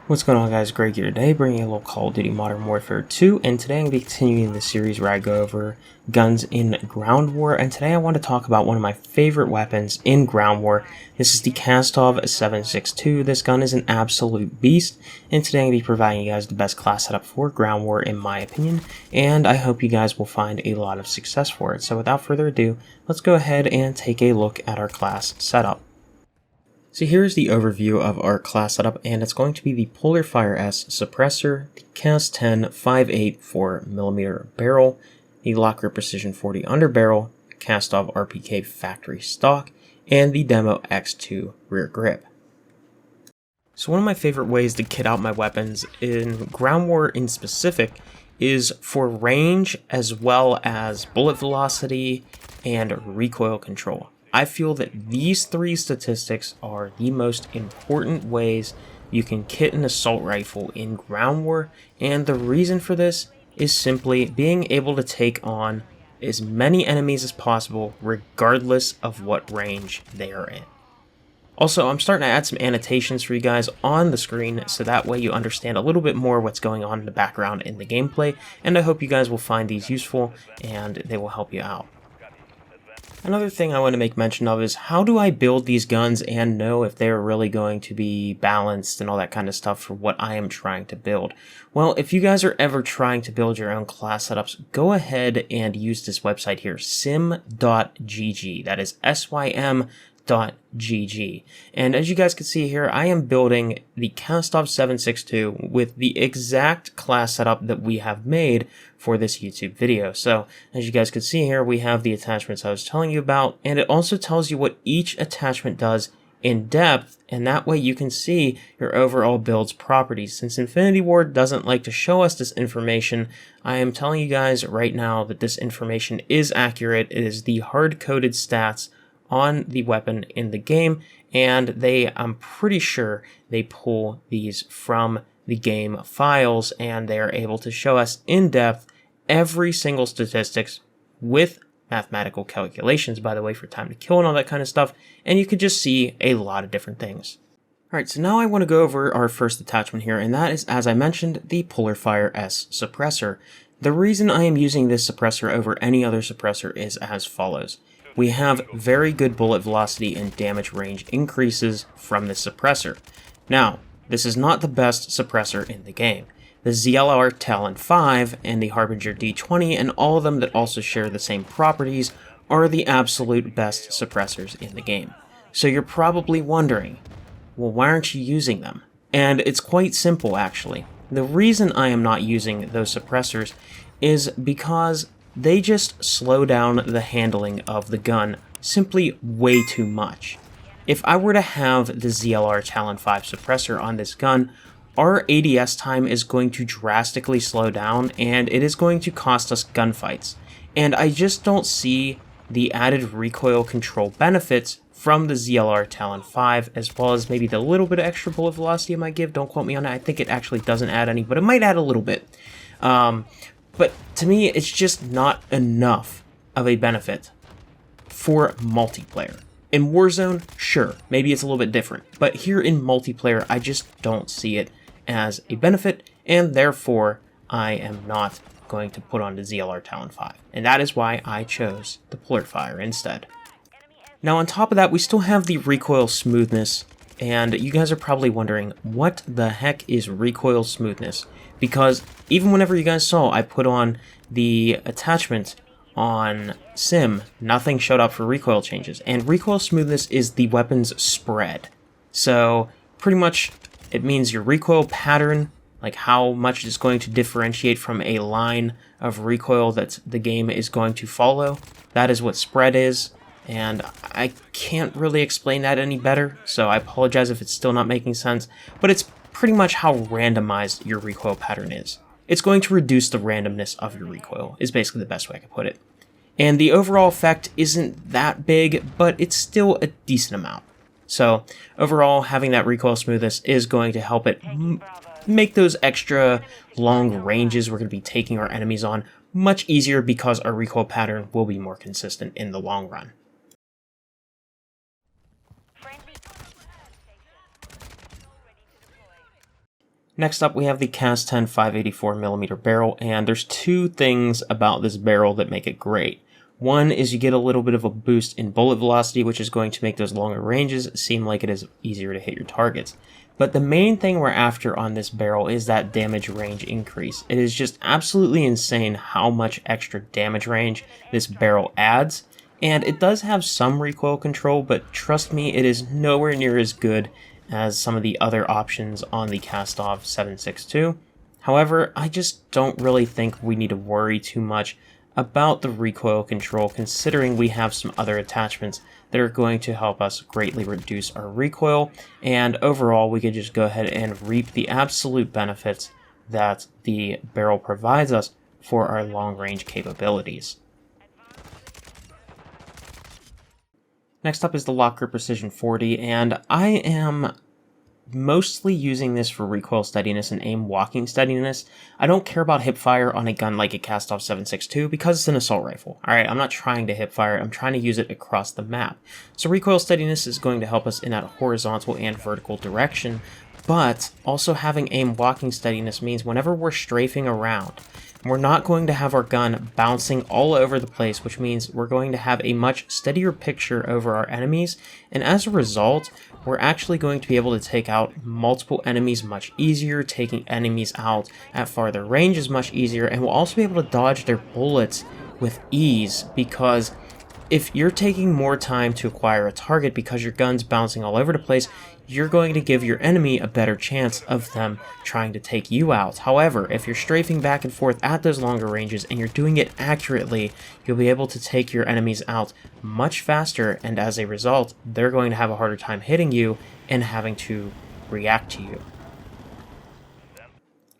What's going on, guys? Greg here today, bringing a little Call of Duty Modern Warfare 2, and today I'm going to be continuing the series where I go over guns in ground war, and today I want to talk about one of my favorite weapons in ground war. This is the Kastov 7.62. This gun is an absolute beast, and today I'm going to be providing you guys the best class setup for ground war in my opinion, and I hope you guys will find a lot of success for it. So without further ado, let's go ahead and take a look at our class setup. So here's the overview of our class setup, and it's going to be the Polar Fire S Suppressor, the Cas 10 5.8 4mm barrel, the Lock Grip Precision 40 underbarrel, Kastov RPK factory stock, and the Demo X2 rear grip. So one of my favorite ways to kit out my weapons in ground war in specific is for range as well as bullet velocity and recoil control. I feel that these three statistics are the most important ways you can kit an assault rifle in ground war, and the reason for this is simply being able to take on as many enemies as possible regardless of what range they are in. Also, I'm starting to add some annotations for you guys on the screen so that way you understand a little bit more what's going on in the background in the gameplay, and I hope you guys will find these useful and they will help you out. Another thing I want to make mention of is how do I build these guns and know if they're really going to be balanced and all that kind of stuff for what I am trying to build. Well, if you guys are ever trying to build your own class setups, go ahead and use this website here, sim.gg. That is sym.gg. And as you guys can see here, I am building the Kastov 7.62 with the exact class setup that we have made for this YouTube video. So as you guys can see here, we have the attachments I was telling you about, and it also tells you what each attachment does in depth, and that way you can see your overall build's properties. Since InfinityWard doesn't like to show us this information, I am telling you guys right now that this information is accurate. It is the hard-coded stats on the weapon in the game, and I'm pretty sure they pull these from the game files, and they are able to show us in depth every single statistics with mathematical calculations, by the way, for time to kill and all that kind of stuff, and you could just see a lot of different things. Alright, so now I want to go over our first attachment here, and that is, as I mentioned, the Polar Fire S Suppressor. The reason I am using this suppressor over any other suppressor is as follows. We have very good bullet velocity and damage range increases from this suppressor. Now, this is not the best suppressor in the game. The ZLR Talon 5 and the Harbinger D20 and all of them that also share the same properties are the absolute best suppressors in the game. So you're probably wondering, well, why aren't you using them? And it's quite simple, actually. The reason I am not using those suppressors is because they just slow down the handling of the gun simply way too much. If I were to have the ZLR Talon 5 suppressor on this gun, our ADS time is going to drastically slow down, and it is going to cost us gunfights. And I just don't see the added recoil control benefits from the ZLR Talon 5, as well as maybe the little bit of extra bullet velocity it might give. Don't quote me on that. I think it actually doesn't add any, but it might add a little bit. But to me, it's just not enough of a benefit for multiplayer. In Warzone, sure, maybe it's a little bit different, but here in multiplayer, I just don't see it as a benefit, and therefore, I am not going to put on the ZLR Talon 5, and that is why I chose the Polar Fire instead. Now, on top of that, we still have the recoil smoothness, and you guys are probably wondering, what the heck is recoil smoothness? Because even whenever you guys saw I put on the attachment on Sim, nothing showed up for recoil changes. And recoil smoothness is the weapon's spread. So pretty much it means your recoil pattern, like how much it's going to differentiate from a line of recoil that the game is going to follow. That is what spread is. And I can't really explain that any better, so I apologize if it's still not making sense, but it's pretty much how randomized your recoil pattern is. It's going to reduce the randomness of your recoil, is basically the best way I can put it. And the overall effect isn't that big, but it's still a decent amount. So overall, having that recoil smoothness is going to help it make those extra long ranges we're going to be taking our enemies on much easier, because our recoil pattern will be more consistent in the long run. Next up, we have the Cast 10 584mm barrel, and there's two things about this barrel that make it great. One is you get a little bit of a boost in bullet velocity, which is going to make those longer ranges seem like it is easier to hit your targets. But the main thing we're after on this barrel is that damage range increase. It is just absolutely insane how much extra damage range this barrel adds. And it does have some recoil control, but trust me, it is nowhere near as good as some of the other options on the Kastov 7.62. However, I just don't really think we need to worry too much about the recoil control, considering we have some other attachments that are going to help us greatly reduce our recoil, and overall we could just go ahead and reap the absolute benefits that the barrel provides us for our long range capabilities. Next up is the Lock Grip Precision 40, and I am mostly using this for recoil steadiness and aim walking steadiness. I don't care about hip fire on a gun like a Kastov 7.62 because it's an assault rifle. Alright, I'm not trying to hip fire, I'm trying to use it across the map. So recoil steadiness is going to help us in that horizontal and vertical direction, but also having aim walking steadiness means whenever we're strafing around, we're not going to have our gun bouncing all over the place, which means we're going to have a much steadier picture over our enemies, and as a result, we're actually going to be able to take out multiple enemies much easier, taking enemies out at farther ranges much easier, and we'll also be able to dodge their bullets with ease, because if you're taking more time to acquire a target because your gun's bouncing all over the place, you're going to give your enemy a better chance of them trying to take you out. However, if you're strafing back and forth at those longer ranges and you're doing it accurately, you'll be able to take your enemies out much faster, and as a result, they're going to have a harder time hitting you and having to react to you.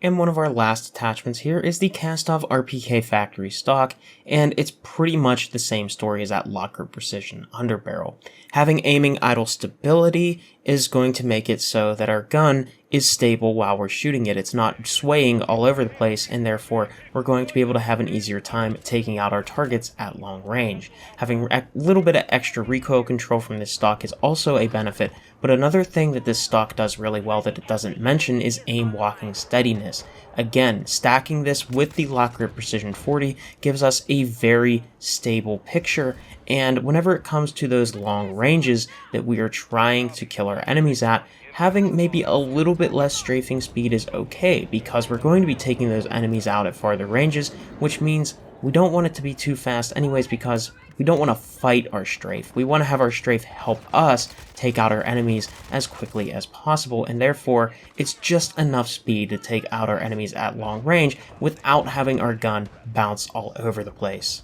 And one of our last attachments here is the Kastov RPK factory stock, and it's pretty much the same story as that Lock Grip Precision underbarrel. Having aiming idle stability is going to make it so that our gun is stable while we're shooting it. It's not swaying all over the place, and therefore we're going to be able to have an easier time taking out our targets at long range. Having a little bit of extra recoil control from this stock is also a benefit, but another thing that this stock does really well that it doesn't mention is aim walking steadiness. Again, stacking this with the Lock Grip Precision 40 gives us a very stable picture, and whenever it comes to those long ranges that we are trying to kill our enemies at, having maybe a little bit less strafing speed is okay, because we're going to be taking those enemies out at farther ranges, which means we don't want it to be too fast anyways, because we don't want to fight our strafe. We want to have our strafe help us take out our enemies as quickly as possible, and therefore it's just enough speed to take out our enemies at long range without having our gun bounce all over the place.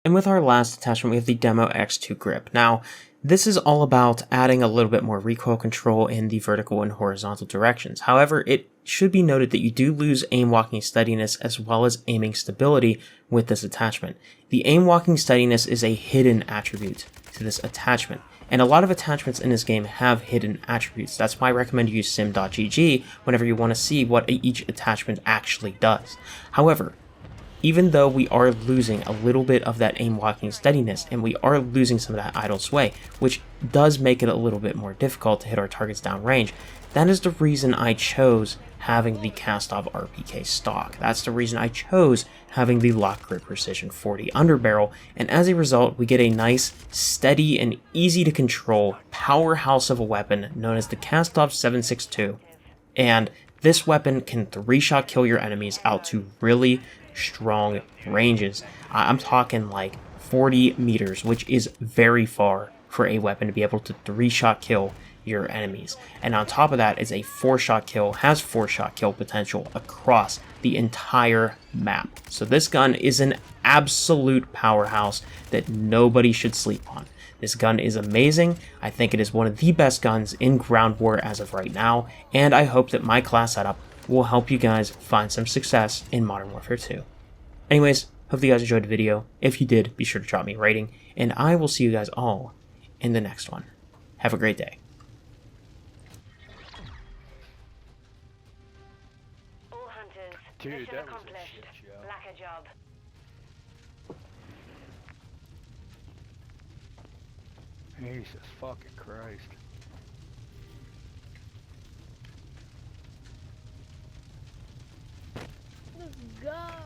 And with our last attachment, we have the Demo X2 grip. Now, this is all about adding a little bit more recoil control in the vertical and horizontal directions. However, it should be noted that you do lose aim walking steadiness as well as aiming stability with this attachment. The aim walking steadiness is a hidden attribute to this attachment, and a lot of attachments in this game have hidden attributes. That's why I recommend you use sim.gg whenever you want to see what each attachment actually does. However, even though we are losing a little bit of that aim walking steadiness, and we are losing some of that idle sway, which does make it a little bit more difficult to hit our targets downrange, that is the reason I chose having the Kastov RPK stock. That's the reason I chose having the Lock Grip Precision 40 underbarrel, and as a result, we get a nice, steady, and easy to control powerhouse of a weapon known as the Kastov 7.62. And this weapon can 3-shot kill your enemies out to really strong ranges. I'm talking like 40 meters, which is very far for a weapon to be able to 3-shot kill your enemies. And on top of that, it's a 4-shot kill, has 4-shot kill potential across the entire map. So this gun is an absolute powerhouse that nobody should sleep on. This gun is amazing. I think it is one of the best guns in Ground War as of right now, and I hope that my class setup will help you guys find some success in Modern Warfare 2. Anyways, hope you guys enjoyed the video. If you did, be sure to drop me a rating, and I will see you guys all in the next one. Have a great day. All hunters, Dude, mission that was a accomplished. shit show. Blacker job. Jesus fucking Christ. Let's go.